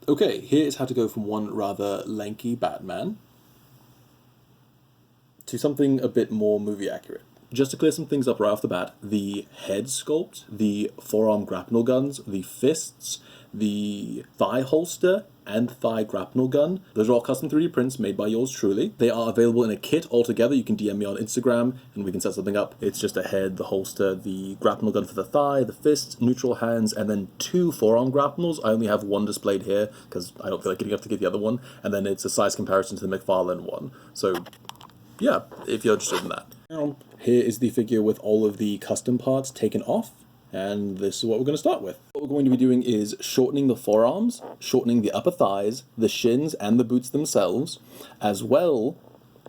Okay, here is how to go from one rather lanky Batman to something a bit more movie accurate. Just to clear some things up right off the bat, the head sculpt, the forearm grapnel guns, the fists, the thigh holster, and thigh grapnel gun, those are all custom 3D prints made by yours truly. They are available in a kit altogether. You can DM me on Instagram and we can set something up. It's just a head, the holster, the grapnel gun for the thigh, the fists, neutral hands, and then 2 forearm grapnels. I only have one displayed here because I don't feel like getting up to get the other one. And then it's a size comparison to the McFarlane one. So yeah, if you're interested in that. Now, here is the figure with all of the custom parts taken off, and this is what we're going to start with. What we're going to be doing is shortening the forearms, shortening the upper thighs, the shins, and the boots themselves, as well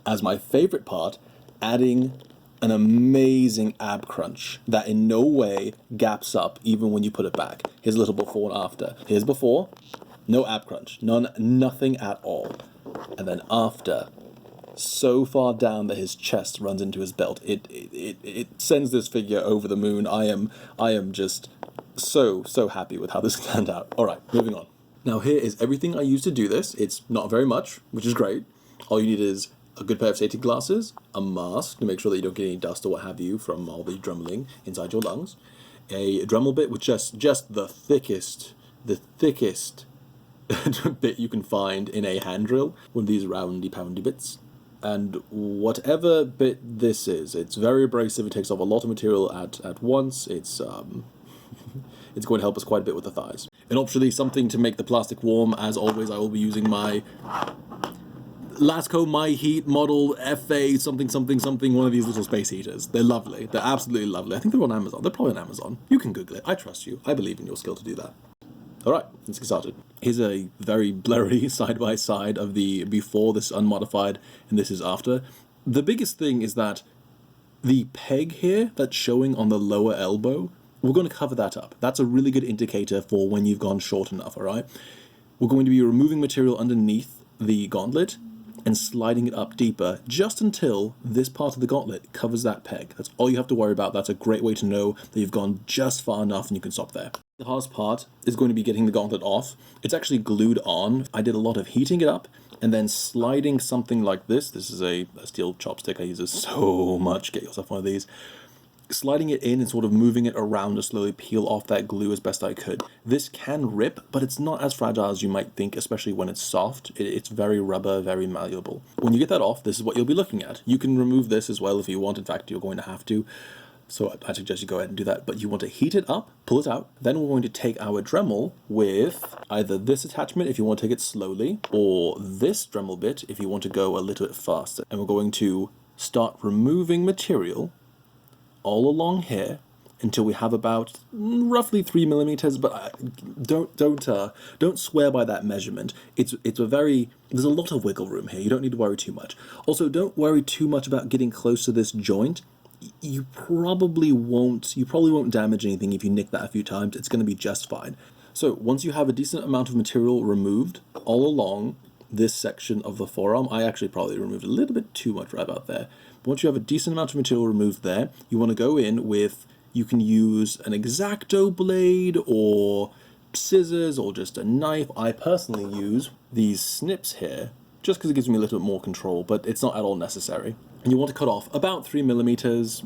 as my favorite part, adding an amazing ab crunch that in no way gaps up even when you put it back. Here's a little before and after. Here's before, no ab crunch, nothing at all. And then after, so far down that his chest runs into his belt. It sends this figure over the moon. I am just so happy with how this turned out. All right, moving on. Now here is everything I used to do this. It's not very much, which is great. All you need is a good pair of safety glasses, a mask to make sure that you don't get any dust or what have you from all the drumming inside your lungs, a Dremel bit with just the thickest bit you can find in a hand drill, one of these roundy poundy bits. And whatever bit this is, it's very abrasive, it takes off a lot of material at once, it's it's going to help us quite a bit with the thighs. And optionally, something to make the plastic warm. As always, I will be using my Lasco My Heat model FA something, one of these little space heaters. They're lovely, they're absolutely lovely. I think they're on Amazon, they're probably on Amazon. You can Google it, I trust you, I believe in your skill to do that. Alright, let's get started. Here's a very blurry side-by-side of the before, this unmodified, and this is after. The biggest thing is that the peg here that's showing on the lower elbow, we're going to cover that up. That's a really good indicator for when you've gone short enough, alright? We're going to be removing material underneath the gauntlet and sliding it up deeper just until this part of the gauntlet covers that peg. That's all you have to worry about. That's a great way to know that you've gone just far enough and you can stop there. The hardest part is going to be getting the gauntlet off. It's actually glued on. I did a lot of heating it up and then sliding something like this. This is a steel chopstick. I use it so much. Get yourself one of these. Sliding it in and sort of moving it around to slowly peel off that glue as best I could. This can rip, but it's not as fragile as you might think, especially when it's soft. It's very rubber, very malleable. When you get that off, this is what you'll be looking at. You can remove this as well if you want. In fact, you're going to have to. So I suggest you go ahead and do that, but you want to heat it up, pull it out, then we're going to take our Dremel with either this attachment if you want to take it slowly, or this Dremel bit if you want to go a little bit faster. And we're going to start removing material all along here until we have about roughly 3 millimeters, but don't swear by that measurement. There's a lot of wiggle room here. You don't need to worry too much. Also, don't worry too much about getting close to this joint. You probably won't damage anything if you nick that a few times. It's going to be just fine. So once you have a decent amount of material removed all along this section of the forearm, I actually probably removed a little bit too much right about there. But once you have a decent amount of material removed there, you want to go in with, you can use an X-Acto blade or scissors or just a knife. I personally use these snips here just because it gives me a little bit more control, but it's not at all necessary. And you want to cut off about 3 millimeters,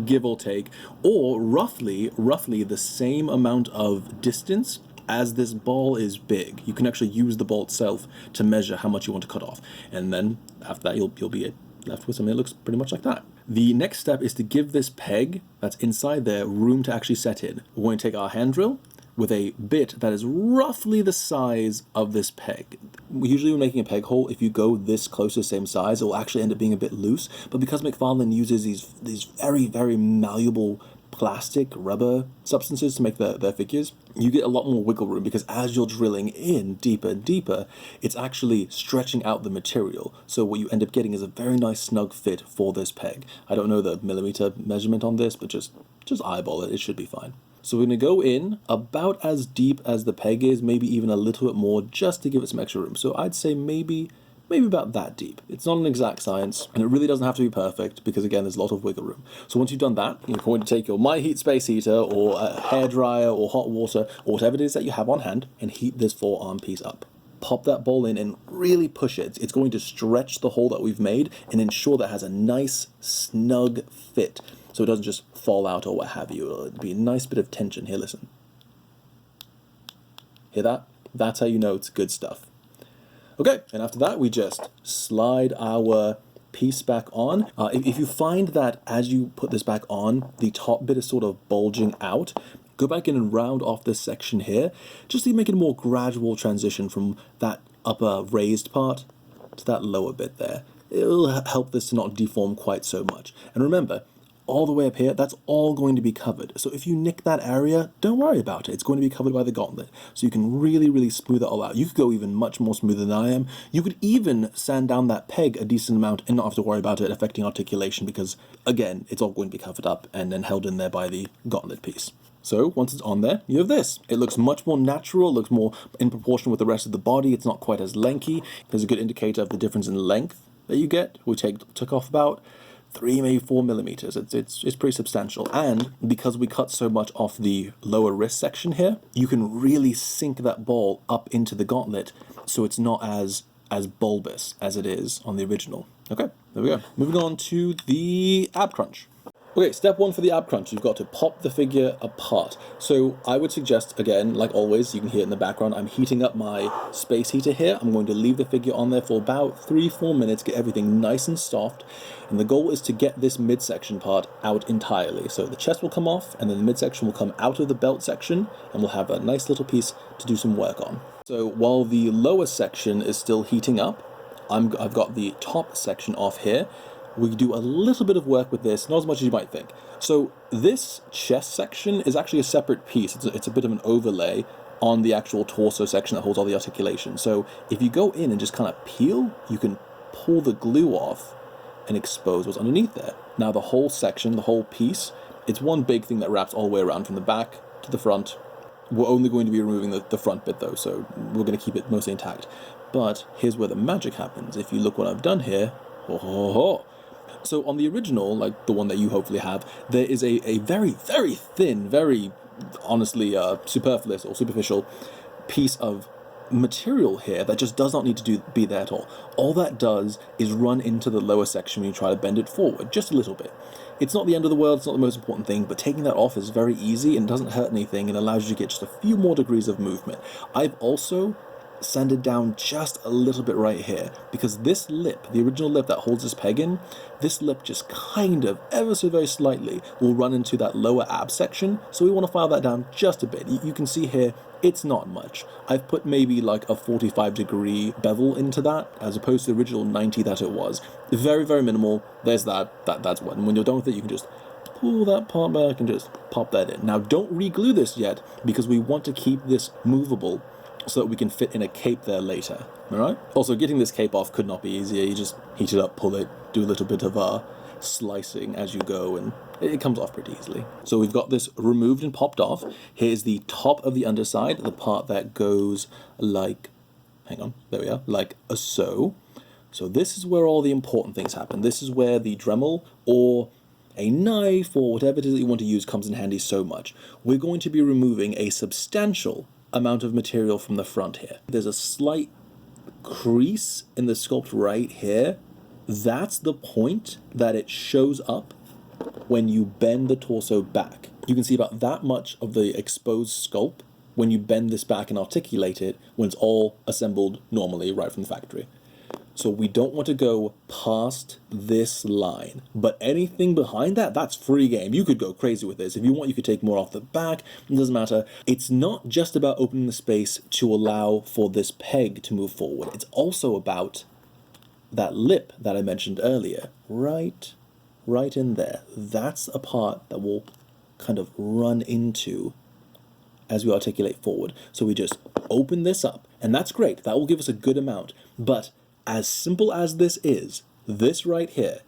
give or take, or roughly the same amount of distance as this ball is big. You can actually use the ball itself to measure how much you want to cut off. And then after that, you'll be left with something that looks pretty much like that. The next step is to give this peg that's inside there room to actually set in. We're going to take our hand drill with a bit that is roughly the size of this peg. Usually when making a peg hole, if you go this close to the same size, it will actually end up being a bit loose. But because McFarlane uses these very, very malleable plastic rubber substances to make their figures, you get a lot more wiggle room because as you're drilling in deeper and deeper, it's actually stretching out the material. So what you end up getting is a very nice snug fit for this peg. I don't know the millimeter measurement on this, but just eyeball it, it should be fine. So we're going to go in about as deep as the peg is, maybe even a little bit more, just to give it some extra room. So I'd say maybe maybe about that deep. It's not an exact science, and it really doesn't have to be perfect because, again, there's a lot of wiggle room. So once you've done that, you're going to take your My Heat space heater or a hairdryer or hot water or whatever it is that you have on hand and heat this forearm piece up. Pop that ball in and really push it. It's going to stretch the hole that we've made and ensure that it has a nice, snug fit so it doesn't just fall out or what have you. It'll be a nice bit of tension. Here, listen. Hear that? That's how you know it's good stuff. Okay, and after that, we just slide our piece back on. If you find that as you put this back on, the top bit is sort of bulging out, go back in and round off this section here, just to make it a more gradual transition from that upper raised part to that lower bit there. It'll help this to not deform quite so much. And remember, all the way up here, that's all going to be covered. So if you nick that area, don't worry about it. It's going to be covered by the gauntlet. So you can really, really smooth it all out. You could go even much more smoother than I am. You could even sand down that peg a decent amount and not have to worry about it affecting articulation because, again, it's all going to be covered up and then held in there by the gauntlet piece. So once it's on there, you have this. It looks much more natural, it looks more in proportion with the rest of the body. It's not quite as lanky. There's a good indicator of the difference in length that you get. We took off about 3, maybe 4 millimeters. It's pretty substantial. And because we cut so much off the lower wrist section here, you can really sink that ball up into the gauntlet so it's not as bulbous as it is on the original. Okay, there we go. Moving on to the ab crunch. Okay, step 1 for the ab crunch, you've got to pop the figure apart. So I would suggest, again, like always, you can hear it in the background, I'm heating up my space heater here. I'm going to leave the figure on there for about 3-4 minutes, get everything nice and soft. And the goal is to get this midsection part out entirely. So the chest will come off, and then the midsection will come out of the belt section, and we'll have a nice little piece to do some work on. So while the lower section is still heating up, I've got the top section off here. We do a little bit of work with this, not as much as you might think. So this chest section is actually a separate piece. It's a bit of an overlay on the actual torso section that holds all the articulation. So if you go in and just kind of peel, you can pull the glue off and expose what's underneath there. Now the whole section, the whole piece, it's one big thing that wraps all the way around from the back to the front. We're only going to be removing the front bit though, so we're going to keep it mostly intact. But here's where the magic happens. If you look what I've done here, so on the original, like the one that you hopefully have, there is a very, very thin, very honestly superfluous or superficial piece of material here that just does not need to be there at all. All that does is run into the lower section when you try to bend it forward, just a little bit. It's not the end of the world, it's not the most important thing, but taking that off is very easy and doesn't hurt anything and allows you to get just a few more degrees of movement. I've also sanded down just a little bit right here because this lip, the original lip that holds this peg in, this lip just kind of ever so very slightly will run into that lower ab section, so we want to file that down just a bit. You can see here it's not much. I've put maybe like a 45-degree bevel into that as opposed to the original 90 that it was. Very, very minimal. There's that's one. And when you're done with it, you can just pull that part back and just pop that in. Now don't re-glue this yet because we want to keep this movable so that we can fit in a cape there later, alright? Also, getting this cape off could not be easier. You just heat it up, pull it, do a little bit of slicing as you go, and it comes off pretty easily. So we've got this removed and popped off. Here's the top of the underside, the part that goes like, hang on, there we are, like a so. So this is where all the important things happen. This is where the Dremel or a knife or whatever it is that you want to use comes in handy so much. We're going to be removing a substantial amount of material from the front here. There's a slight crease in the sculpt right here. That's the point that it shows up when you bend the torso back. You can see about that much of the exposed sculpt when you bend this back and articulate it when it's all assembled normally right from the factory. So we don't want to go past this line, but anything behind that, that's free game. You could go crazy with this. If you want, you could take more off the back. It doesn't matter. It's not just about opening the space to allow for this peg to move forward. It's also about that lip that I mentioned earlier, right in there. That's a part that will kind of run into as we articulate forward. So we just open this up, and that's great. That will give us a good amount, but as simple as this is, this right here,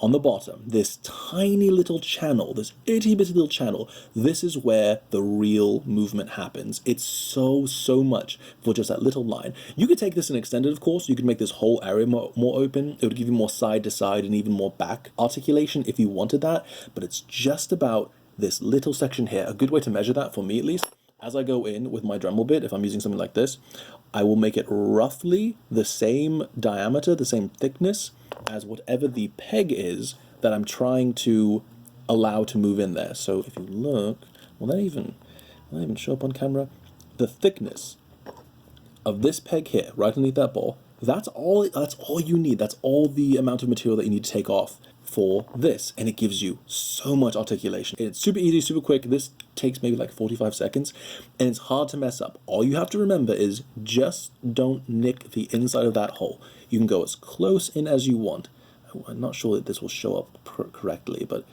on the bottom, this tiny little channel, this itty bitty little channel, this is where the real movement happens. It's so much for just that little line. You could take this and extend it, of course. You could make this whole area more open. It would give you more side to side and even more back articulation if you wanted that, but it's just about this little section here. A good way to measure that, for me at least, as I go in with my Dremel bit, if I'm using something like this, I will make it roughly the same diameter, the same thickness as whatever the peg is that I'm trying to allow to move in there. So if you look, will that even show up on camera? The thickness of this peg here, right underneath that ball, that's all you need. That's all the amount of material that you need to take off for this, and it gives you so much articulation. It's super easy, super quick. This takes maybe like 45 seconds, and it's hard to mess up. All you have to remember is just don't nick the inside of that hole. You can go as close in as you want. I'm not sure that this will show up correctly, but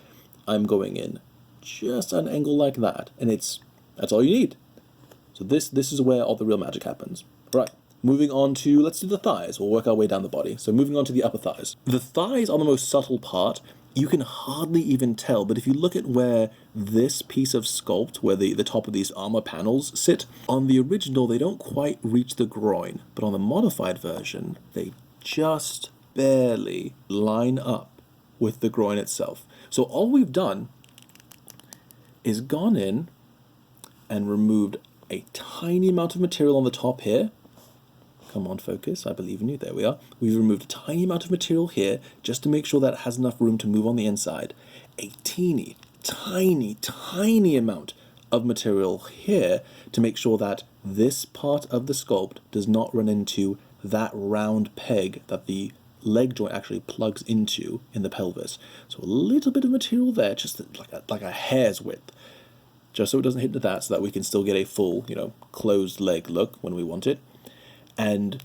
I'm going in just an angle like that, and that's all you need. So this is where all the real magic happens. Right. Moving on to, let's do the thighs. We'll work our way down the body. So moving on to the upper thighs. The thighs are the most subtle part. You can hardly even tell, but if you look at where this piece of sculpt, where the top of these armor panels sit, on the original they don't quite reach the groin, but on the modified version, they just barely line up with the groin itself. So all we've done is gone in and removed a tiny amount of material on the top here. Come on, focus. I believe in you. There we are. We've removed a tiny amount of material here just to make sure that it has enough room to move on the inside. A teeny, tiny amount of material here to make sure that this part of the sculpt does not run into that round peg that the leg joint actually plugs into in the pelvis. So a little bit of material there, just like a hair's width, just so it doesn't hit into that, so that we can still get a full, closed leg look when we want it. And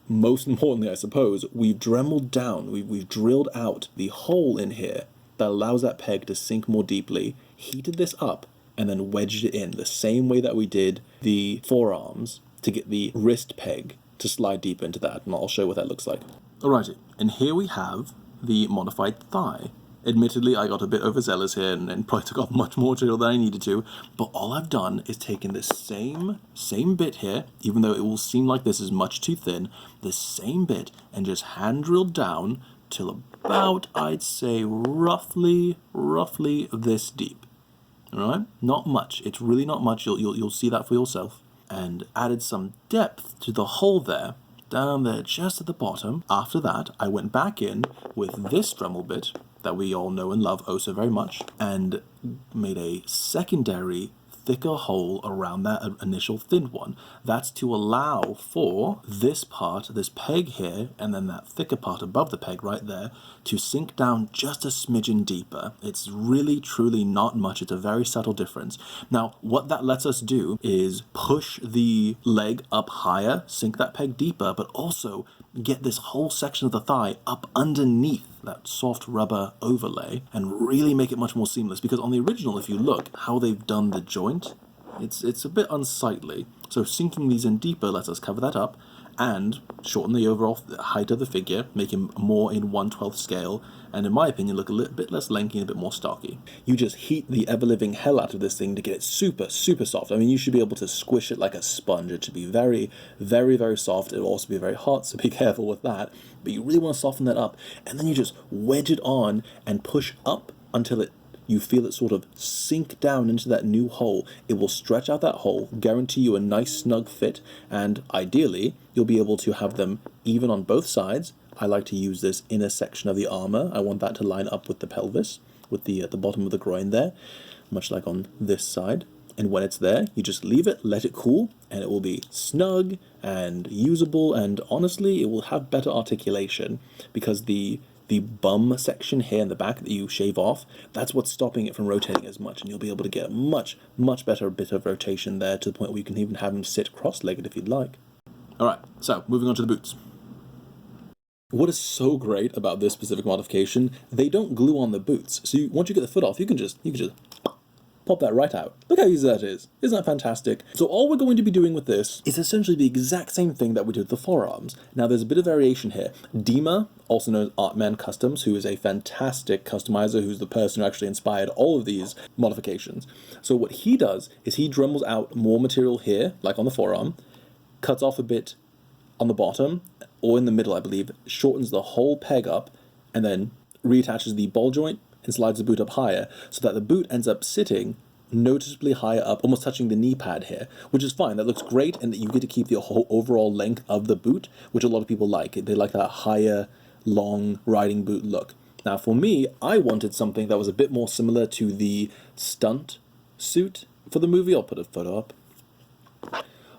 most importantly, I suppose, we've dremeled down, we've drilled out the hole in here that allows that peg to sink more deeply, heated this up, and then wedged it in the same way that we did the forearms to get the wrist peg to slide deeper into that. And I'll show you what that looks like. Alrighty, and here we have the modified thigh. Admittedly, I got a bit overzealous here and probably took off much more material than I needed to, but all I've done is taken this same bit here, even though it will seem like this is much too thin, the same bit, and just hand drilled down till about, I'd say, roughly this deep. Alright? Not much. It's really not much. You'll see that for yourself. And added some depth to the hole there, down there just at the bottom. After that, I went back in with this Dremel bit that we all know and love oh so very much, and made a secondary thicker hole around that initial thin one. That's to allow for this part, this peg here, and then that thicker part above the peg right there, to sink down just a smidgen deeper. It's really, truly not much. It's a very subtle difference. Now, what that lets us do is push the leg up higher, sink that peg deeper, but also get this whole section of the thigh up underneath that soft rubber overlay and really make it much more seamless. Because on the original, if you look how they've done the joint, it's a bit unsightly. So sinking these in deeper lets us cover that up and shorten the overall height of the figure, make him more in 1/12 scale, and in my opinion look a little bit less lanky and a bit more stocky. You just heat the ever-living hell out of this thing to get it super soft. I mean, you should be able to squish it like a sponge. It should be very soft. It'll also be very hot, so be careful with that. But you really want to soften that up, and then you just wedge it on and push up until you feel it sort of sink down into that new hole. It will stretch out that hole, guarantee you a nice snug fit, and ideally you'll be able to have them even on both sides. I like to use this inner section of the armor. I want that to line up with the pelvis, with the bottom of the groin there, much like on this side. And when it's there, you just leave it, let it cool, and it will be snug and usable, and honestly, it will have better articulation because the bum section here in the back that you shave off, that's what's stopping it from rotating as much, and you'll be able to get a much better bit of rotation there, to the point where you can even have him sit cross-legged if you'd like. Alright, so moving on to the boots. What is so great about this specific modification, they don't glue on the boots. So once you get the foot off, you can just pop that right out. Look how easy that is. Isn't that fantastic? So all we're going to be doing with this is essentially the exact same thing that we did with the forearms. Now there's a bit of variation here. Dima, also known as Artman Customs, who is a fantastic customizer, who's the person who actually inspired all of these modifications. So what he does is he dremels out more material here, like on the forearm, cuts off a bit on the bottom, or in the middle, I believe, shortens the whole peg up, and then reattaches the ball joint and slides the boot up higher, so that the boot ends up sitting noticeably higher up, almost touching the knee pad here, which is fine. That looks great, and you get to keep the whole overall length of the boot, which a lot of people like. They like that higher, long riding boot look. Now for me, I wanted something that was a bit more similar to the stunt suit for the movie. I'll put a photo up.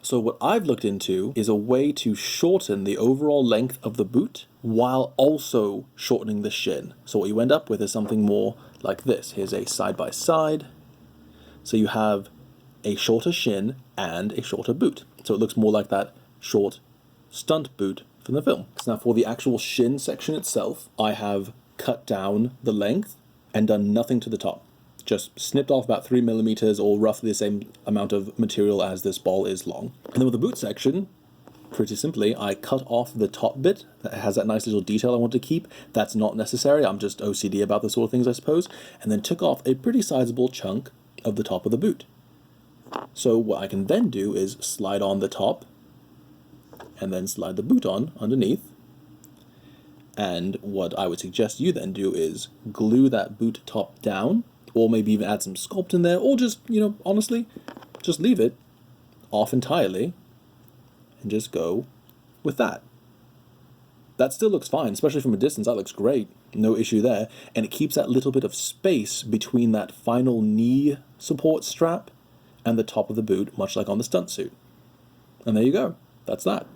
So what I've looked into is a way to shorten the overall length of the boot while also shortening the shin. So what you end up with is something more like this. Here's a side-by-side. So you have a shorter shin and a shorter boot. So it looks more like that short stunt boot from the film. So now for the actual shin section itself, I have cut down the length and done nothing to the top. Just snipped off about 3 millimeters, or roughly the same amount of material as this ball is long. And then with the boot section, pretty simply, I cut off the top bit that has that nice little detail I want to keep. That's not necessary. I'm just OCD about this sort of things, I suppose. And then took off a pretty sizable chunk of the top of the boot. So what I can then do is slide on the top and then slide the boot on underneath. And what I would suggest you then do is glue that boot top down, or maybe even add some sculpt in there, or just, you know, honestly, just leave it off entirely and just go with that. That still looks fine, especially from a distance. That looks great. No issue there. And it keeps that little bit of space between that final knee support strap and the top of the boot, much like on the stunt suit. And there you go. That's that.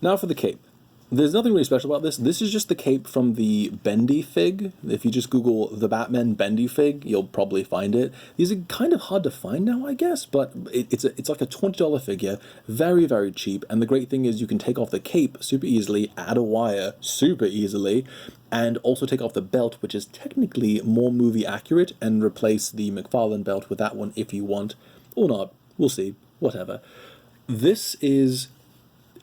Now for the cape. There's nothing really special about this. This is just the cape from the Bendy fig. If you just Google The Batman Bendy fig, you'll probably find it. These are kind of hard to find now, I guess, but it's like a $20 figure, very, very cheap. And the great thing is you can take off the cape super easily, add a wire super easily, and also take off the belt, which is technically more movie accurate, and replace the McFarlane belt with that one if you want, or not. We'll see. Whatever. This is...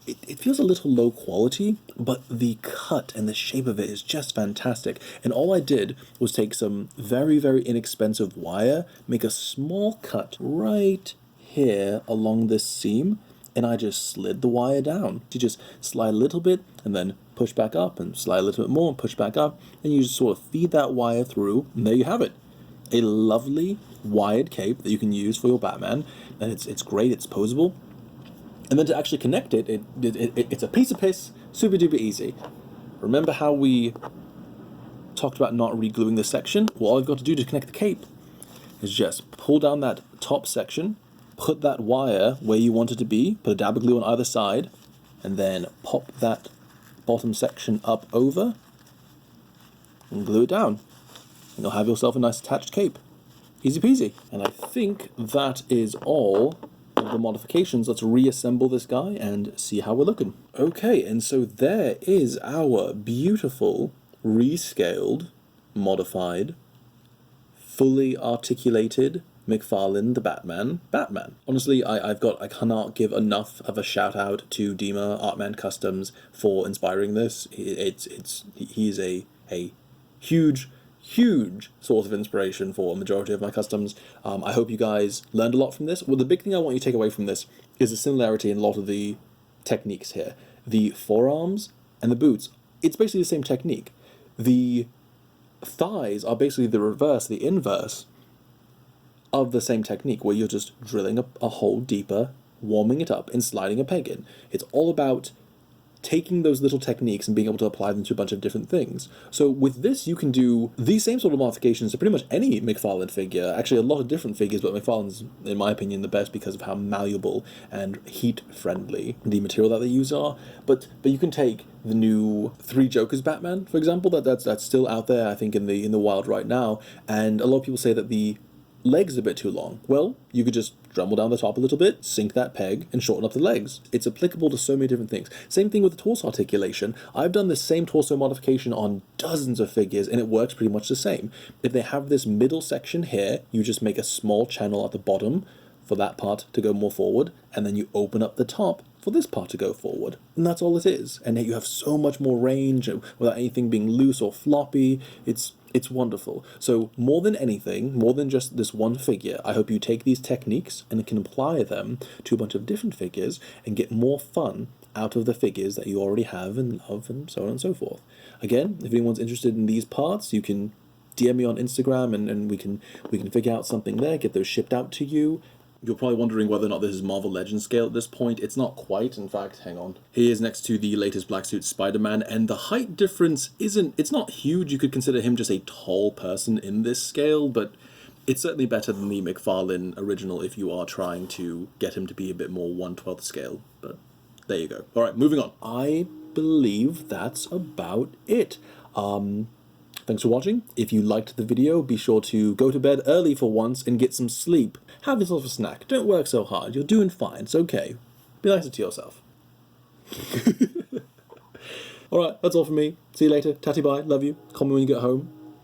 It feels a little low quality, but the cut and the shape of it is just fantastic. And all I did was take some very, very inexpensive wire, make a small cut right here along this seam, and I just slid the wire down. You just slide a little bit and then push back up, and slide a little bit more and push back up, and you just sort of feed that wire through, and there you have it. A lovely wired cape that you can use for your Batman, and it's great, it's posable. And then to actually connect it, it's a piece of piss, super duper easy. Remember how we talked about not re-gluing this section? Well, all I've got to do to connect the cape is just pull down that top section, put that wire where you want it to be, put a dab of glue on either side, and then pop that bottom section up over and glue it down. And you'll have yourself a nice attached cape. Easy peasy. And I think that is all of the modifications. Let's reassemble this guy and see how we're looking. Okay, and so there is our beautiful, rescaled, modified, fully articulated McFarlane The Batman. Honestly, I cannot give enough of a shout out to Dima Artman Customs for inspiring this. He's a huge source of inspiration for a majority of my customs. I hope you guys learned a lot from this. Well, the big thing I want you to take away from this is the similarity in a lot of the techniques here. The forearms and the boots, it's basically the same technique. The thighs are basically the reverse, the inverse of the same technique, where you're just drilling a hole deeper, warming it up, and sliding a peg in. It's all about taking those little techniques and being able to apply them to a bunch of different things. So with this, you can do these same sort of modifications to pretty much any McFarlane figure. Actually, a lot of different figures, but McFarlane's, in my opinion, the best because of how malleable and heat-friendly the material that they use are. But you can take the new Three Jokers Batman, for example, that's still out there, I think, in the wild right now. And a lot of people say that the legs a bit too long. Well, you could just dremel down the top a little bit, sink that peg, and shorten up the legs. It's applicable to so many different things. Same thing with the torso articulation. I've done the same torso modification on dozens of figures, and it works pretty much the same. If they have this middle section here, you just make a small channel at the bottom for that part to go more forward, and then you open up the top for this part to go forward. And that's all it is. And you have so much more range without anything being loose or floppy. It's wonderful. So more than anything, more than just this one figure, I hope you take these techniques and can apply them to a bunch of different figures and get more fun out of the figures that you already have and love, and so on and so forth. Again, if anyone's interested in these parts, you can DM me on Instagram and we can figure out something there, get those shipped out to you. You're probably wondering whether or not this is Marvel Legends scale at this point. It's not quite. In fact, hang on. He is next to the latest Black Suit Spider-Man, and the height difference it's not huge. You could consider him just a tall person in this scale, but it's certainly better than the McFarlane original if you are trying to get him to be a bit more 1/12 scale. But there you go. All right, moving on. I believe that's about it. Thanks for watching. If you liked the video, be sure to go to bed early for once and get some sleep. Have yourself a snack. Don't work so hard. You're doing fine. It's okay. Be nicer to yourself. Alright, that's all from me. See you later. Tatty bye. Love you. Call me when you get home.